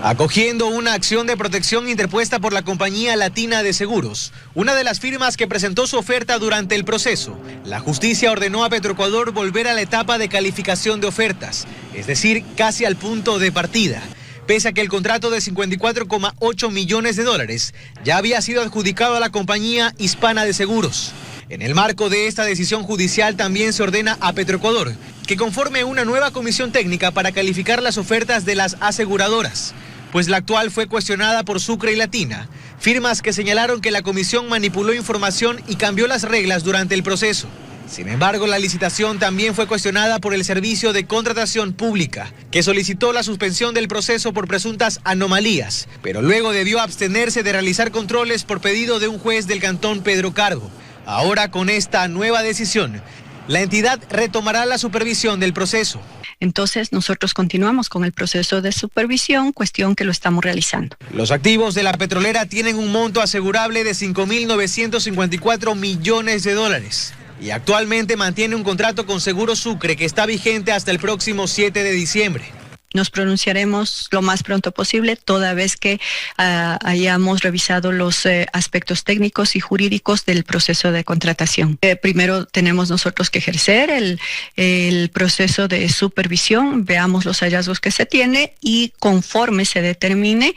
Acogiendo una acción de protección interpuesta por la compañía Latina de Seguros, una de las firmas que presentó su oferta durante el proceso, la justicia ordenó a Petroecuador volver a la etapa de calificación de ofertas, es decir, casi al punto de partida, pese a que el contrato de 54,8 millones de dólares ya había sido adjudicado a la compañía Hispana de Seguros. En el marco de esta decisión judicial también se ordena a Petroecuador que conforme una nueva comisión técnica para calificar las ofertas de las aseguradoras, pues la actual fue cuestionada por Sucre y Latina, firmas que señalaron que la comisión manipuló información y cambió las reglas durante el proceso. Sin embargo, la licitación también fue cuestionada por el Servicio de Contratación Pública, que solicitó la suspensión del proceso por presuntas anomalías, pero luego debió abstenerse de realizar controles por pedido de un juez del Cantón Pedro Carbo. Ahora, con esta nueva decisión, la entidad retomará la supervisión del proceso. Entonces, nosotros continuamos con el proceso de supervisión, cuestión que lo estamos realizando. Los activos de la petrolera tienen un monto asegurable de 5.954 millones de dólares y actualmente mantiene un contrato con Seguros Sucre que está vigente hasta el próximo 7 de diciembre. Nos pronunciaremos lo más pronto posible, toda vez que hayamos revisado los aspectos técnicos y jurídicos del proceso de contratación. Primero tenemos nosotros que ejercer el proceso de supervisión, veamos los hallazgos que se tiene y conforme se determine,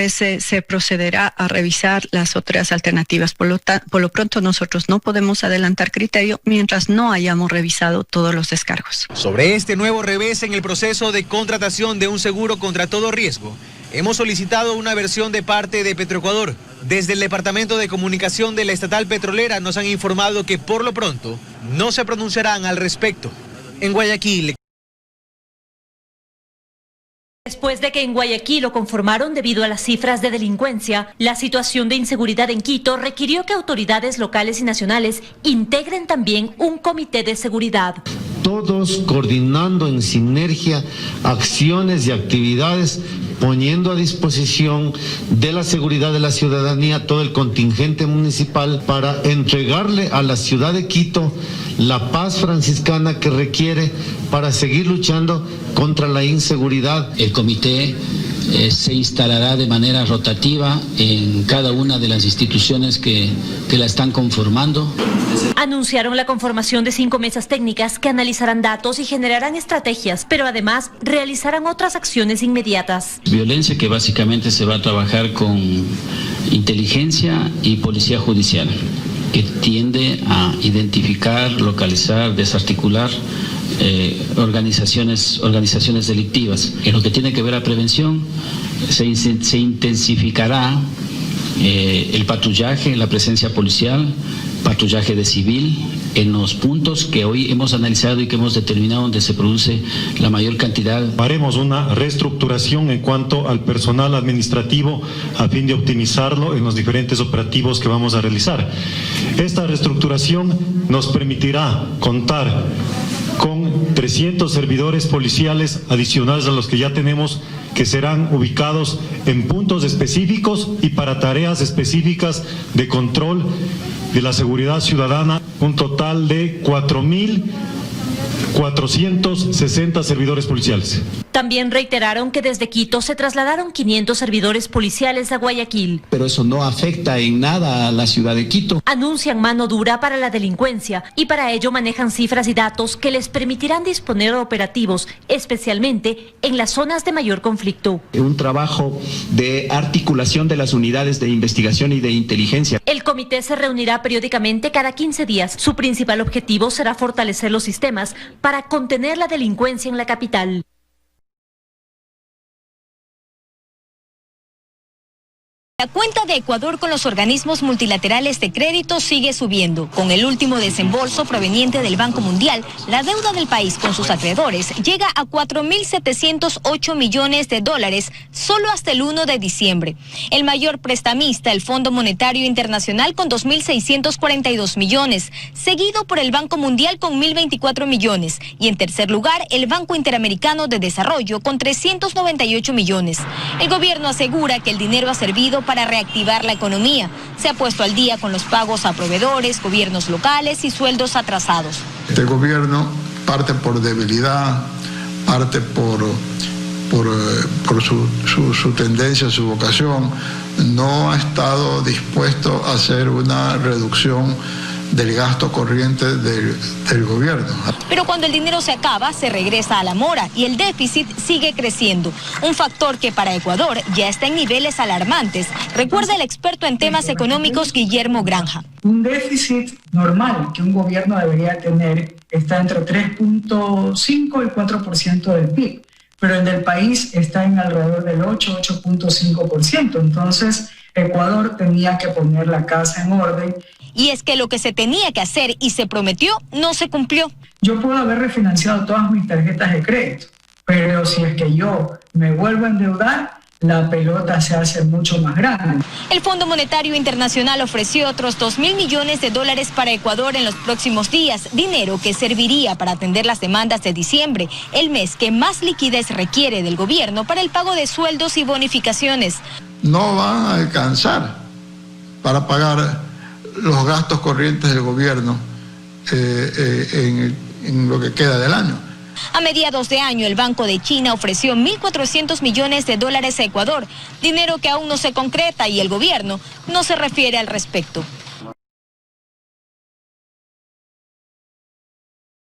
se procederá a revisar las otras alternativas. Por lo pronto nosotros no podemos adelantar criterio mientras no hayamos revisado todos los descargos. Sobre este nuevo revés en el proceso de contratación de un seguro contra todo riesgo, hemos solicitado una versión de parte de Petroecuador. Desde el Departamento de Comunicación de la Estatal Petrolera nos han informado que por lo pronto no se pronunciarán al respecto. En Guayaquil. Después de que en Guayaquil lo conformaron debido a las cifras de delincuencia, la situación de inseguridad en Quito requirió que autoridades locales y nacionales integren también un comité de seguridad. Todos coordinando en sinergia acciones y actividades, poniendo a disposición de la seguridad de la ciudadanía todo el contingente municipal para entregarle a la ciudad de Quito la paz franciscana que requiere para seguir luchando contra la inseguridad. El comité se instalará de manera rotativa en cada una de las instituciones que la están conformando. Anunciaron la conformación de 5 mesas técnicas que analizarán datos y generarán estrategias, pero además realizarán otras acciones inmediatas. Violencia que básicamente se va a trabajar con inteligencia y policía judicial, que tiende a identificar, localizar, desarticular organizaciones delictivas. En lo que tiene que ver a prevención, se intensificará el patrullaje, la presencia policial, patrullaje de civil en los puntos que hoy hemos analizado y que hemos determinado donde se produce la mayor cantidad. Haremos una reestructuración en cuanto al personal administrativo a fin de optimizarlo en los diferentes operativos que vamos a realizar. Esta reestructuración nos permitirá contar con 300 servidores policiales adicionales a los que ya tenemos, que serán ubicados en puntos específicos y para tareas específicas de control de la seguridad ciudadana, un total de 4.460 servidores policiales. También reiteraron que desde Quito se trasladaron 500 servidores policiales a Guayaquil. Pero eso no afecta en nada a la ciudad de Quito. Anuncian mano dura para la delincuencia y para ello manejan cifras y datos que les permitirán disponer de operativos, especialmente en las zonas de mayor conflicto. Un trabajo de articulación de las unidades de investigación y de inteligencia. El comité se reunirá periódicamente cada 15 días. Su principal objetivo será fortalecer los sistemas para contener la delincuencia en la capital. La cuenta de Ecuador con los organismos multilaterales de crédito sigue subiendo. Con el último desembolso proveniente del Banco Mundial, la deuda del país con sus acreedores llega a 4.708 millones de dólares solo hasta el 1 de diciembre. El mayor prestamista, el Fondo Monetario Internacional, con 2.642 millones, seguido por el Banco Mundial con 1.024 millones y en tercer lugar el Banco Interamericano de Desarrollo con 398 millones. El gobierno asegura que el dinero ha servido para reactivar la economía. Se ha puesto al día con los pagos a proveedores, gobiernos locales y sueldos atrasados. Este gobierno parte por debilidad, parte por por su tendencia, su vocación, no ha estado dispuesto a hacer una reducción del gasto corriente del gobierno. Pero cuando el dinero se acaba, se regresa a la mora y el déficit sigue creciendo. Un factor que para Ecuador ya está en niveles alarmantes, recuerda el experto en temas económicos Guillermo Granja. Un déficit normal que un gobierno debería tener está entre 3.5 y 4% del PIB, pero el del país está en alrededor del 8.5%. Entonces, Ecuador tenía que poner la casa en orden. Y es que lo que se tenía que hacer y se prometió no se cumplió. Yo puedo haber refinanciado todas mis tarjetas de crédito, pero si es que yo me vuelvo a endeudar, la pelota se hace mucho más grande. El Fondo Monetario Internacional ofreció otros $2.000 millones para Ecuador en los próximos días, dinero que serviría para atender las demandas de diciembre, el mes que más liquidez requiere del gobierno para el pago de sueldos y bonificaciones. No van a alcanzar para pagar los gastos corrientes del gobierno en lo que queda del año. A mediados de año, el Banco de China ofreció $1.400 millones a Ecuador, dinero que aún no se concreta y el gobierno no se refiere al respecto.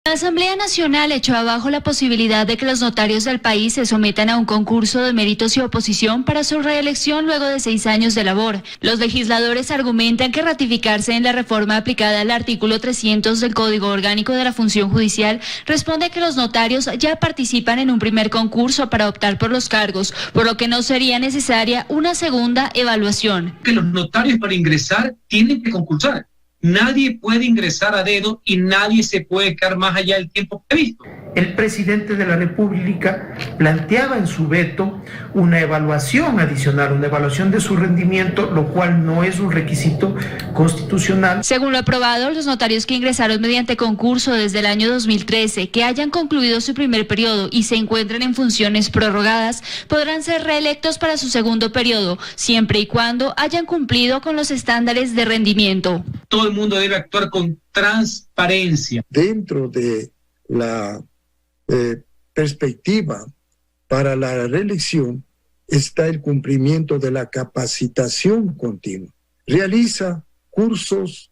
La Asamblea Nacional echó abajo la posibilidad de que los notarios del país se sometan a un concurso de méritos y oposición para su reelección luego de 6 años de labor. Los legisladores argumentan que ratificarse en la reforma aplicada al artículo 300 del Código Orgánico de la Función Judicial responde a que los notarios ya participan en un primer concurso para optar por los cargos, por lo que no sería necesaria una segunda evaluación. Que los notarios para ingresar tienen que concursar. Nadie puede ingresar a dedo y nadie se puede quedar más allá del tiempo previsto. El presidente de la República planteaba en su veto una evaluación adicional, una evaluación de su rendimiento, lo cual no es un requisito constitucional. Según lo aprobado, los notarios que ingresaron mediante concurso desde el año 2013, que hayan concluido su primer periodo y se encuentren en funciones prorrogadas, podrán ser reelectos para su segundo periodo, siempre y cuando hayan cumplido con los estándares de rendimiento. Todo el mundo debe actuar con transparencia. Dentro de la perspectiva para la reelección está el cumplimiento de la capacitación continua. Realiza cursos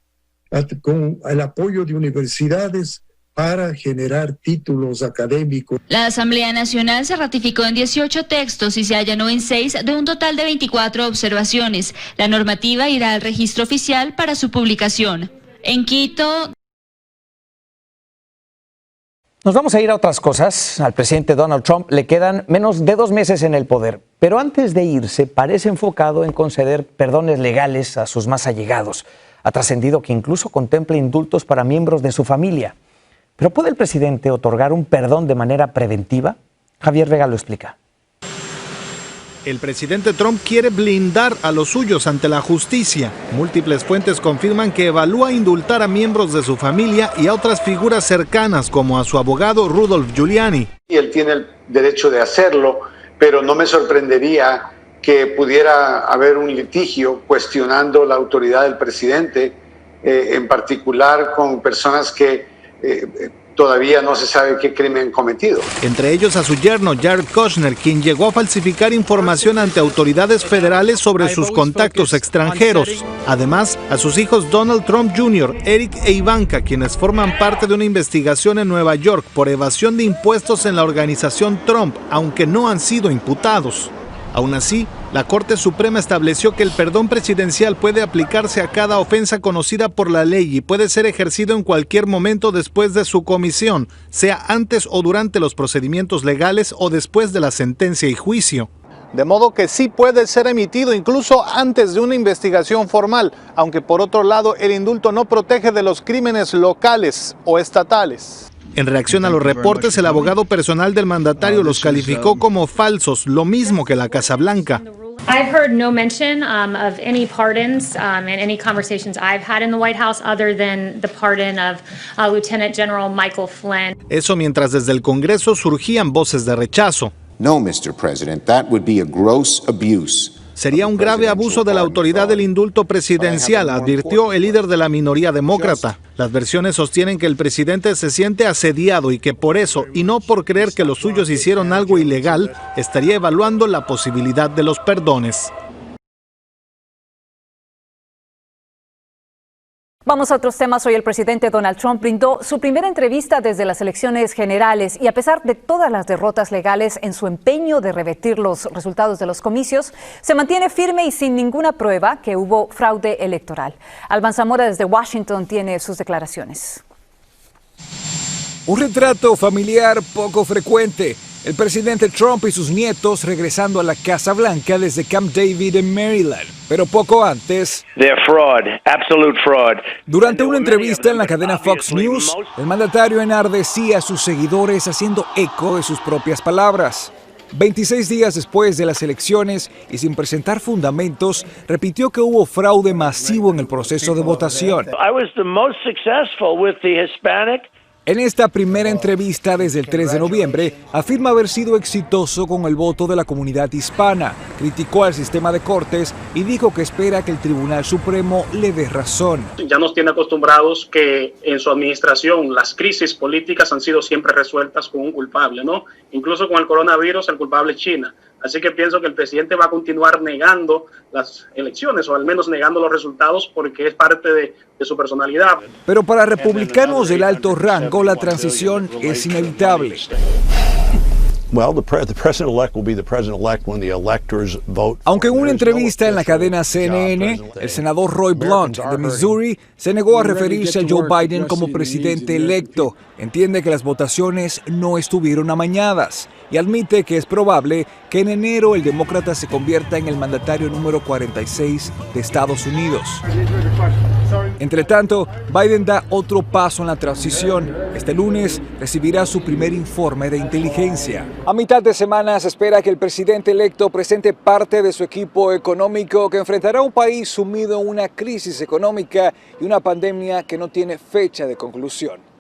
con el apoyo de universidades para generar títulos académicos. La Asamblea Nacional se ratificó en 18 textos y se allanó en 6 de un total de 24 observaciones. La normativa irá al registro oficial para su publicación. En Quito. Nos vamos a ir a otras cosas. Al presidente Donald Trump le quedan menos de 2 meses en el poder, pero antes de irse parece enfocado en conceder perdones legales a sus más allegados. Ha trascendido que incluso contempla indultos para miembros de su familia. ¿Pero puede el presidente otorgar un perdón de manera preventiva? Javier Vega lo explica. El presidente Trump quiere blindar a los suyos ante la justicia. Múltiples fuentes confirman que evalúa indultar a miembros de su familia y a otras figuras cercanas, como a su abogado Rudolph Giuliani. Y él tiene el derecho de hacerlo, pero no me sorprendería que pudiera haber un litigio cuestionando la autoridad del presidente, en particular con personas que todavía no se sabe qué crimen han cometido. Entre ellos a su yerno Jared Kushner, quien llegó a falsificar información ante autoridades federales sobre sus contactos extranjeros. Además, a sus hijos Donald Trump Jr., Eric e Ivanka, quienes forman parte de una investigación en Nueva York por evasión de impuestos en la organización Trump, aunque no han sido imputados. Aún así, la Corte Suprema estableció que el perdón presidencial puede aplicarse a cada ofensa conocida por la ley y puede ser ejercido en cualquier momento después de su comisión, sea antes o durante los procedimientos legales o después de la sentencia y juicio. De modo que sí puede ser emitido incluso antes de una investigación formal, aunque por otro lado el indulto no protege de los crímenes locales o estatales. En reacción a los reportes, el abogado personal del mandatario los calificó como falsos, lo mismo que la Casa Blanca. I've heard no mention of any pardons in any conversations I've had in the White House other than the pardon of Lieutenant General Michael Flynn. Eso mientras desde el Congreso surgían voces de rechazo. No, Mr. President, that would be a gross abuse Sería un grave abuso de la autoridad del indulto presidencial, advirtió el líder de la minoría demócrata. Las versiones sostienen que el presidente se siente asediado y que por eso, y no por creer que los suyos hicieron algo ilegal, estaría evaluando la posibilidad de los perdones. Vamos a otros temas. Hoy el presidente Donald Trump brindó su primera entrevista desde las elecciones generales y a pesar de todas las derrotas legales en su empeño de revertir los resultados de los comicios, se mantiene firme y sin ninguna prueba que hubo fraude electoral. Alban Zamora desde Washington tiene sus declaraciones. Un retrato familiar poco frecuente. El presidente Trump y sus nietos regresando a la Casa Blanca desde Camp David en Maryland. Pero poco antes, durante una entrevista en la cadena Fox News, el mandatario enardecía a sus seguidores haciendo eco de sus propias palabras. 26 días después de las elecciones y sin presentar fundamentos, repitió que hubo fraude masivo en el proceso de votación. En esta primera entrevista desde el 3 de noviembre, afirma haber sido exitoso con el voto de la comunidad hispana, criticó al sistema de cortes y dijo que espera que el Tribunal Supremo le dé razón. Ya nos tiene acostumbrados que en su administración las crisis políticas han sido siempre resueltas con un culpable, ¿no? Incluso con el coronavirus, el culpable es China. Así que pienso que el presidente va a continuar negando las elecciones o al menos negando los resultados porque es parte de su personalidad. Pero para republicanos del alto rango, la transición es inevitable. Aunque en una entrevista en la cadena CNN, el senador Roy Blunt de Missouri se negó a referirse a Joe Biden como presidente electo. Entiende que las votaciones no estuvieron amañadas y admite que es probable que en enero el demócrata se convierta en el mandatario número 46 de Estados Unidos. Entre tanto, Biden da otro paso en la transición. Este lunes recibirá su primer informe de inteligencia. A mitad de semana se espera que el presidente electo presente parte de su equipo económico que enfrentará a un país sumido en una crisis económica y una pandemia que no tiene fecha de conclusión.